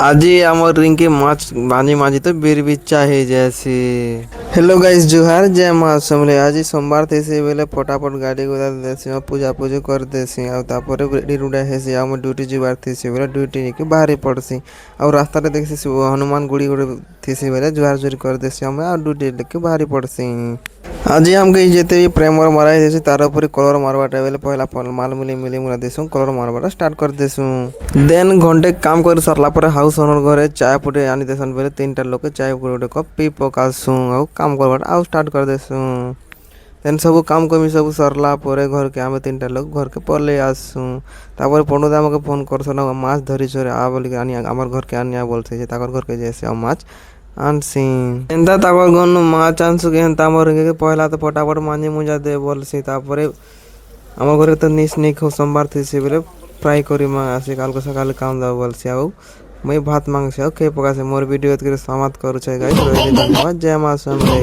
আজি আমার রিঙ্কি মাছ ভাজি মাঝি তো বীর বিচ্ছা হয়ে যাচ্ছে। हेलो गाइस जुहार जय माँ समले आज सोमवार थे बेले फटाफट गाड़ी गुड़ा देसी पूजा पूजा कर देसी आउे रेडी रुड़ा हेसी आम ड्यूटी जीवार थी बेले ड्यूटी नहीं बाहरी पड़सी और रास्ता देखी हनुमान गुड़ी गुड़े थी बेले जुहार जुरी कर देसी आम ड्यूटी लेके बाहरी पड़सी। आज हमके जेते भी प्रेमर मारा देसी तार ऊपर कलर मारवाटा बेले पहला माल मिली मिली मुला देसु कलर मारवाटा स्टार्ट कर देसु। देन घंटे काम कर सरला पर हाउस ओनर घरे चाय पुटे आनी देसन बेले 3टा लोग चाय गोटे कप पी पकासु आउ काम करवाटा आउ स्टार्ट कर देसु। देन सब काम कमी सब सरला परे घर के आम 3टा लोग घर के पले आसु तापर पंडुदा हमके फोन करसन माछ धरी छरे आ बोली आनी आमार घर के आनिया बोलते जे ताकर घर के जैसे आ माछ आनसी एंता तापर गन माछ आनसु के एंता हमर के पहला तो फटाफट मांजी मुंजा दे बोलसी तापरे আমার ঘরে তো নিস নেই খুব সোমবার থেকে বলে ফ্রাই করি মা আসি কালকে সকালে কাম দাও বলছি আও মই ভাত মাংস খেয়ে পকাছে মোর ভিডিও সমাপ্ত করছে গাইস ধন্যবাদ জয় মা সমলে।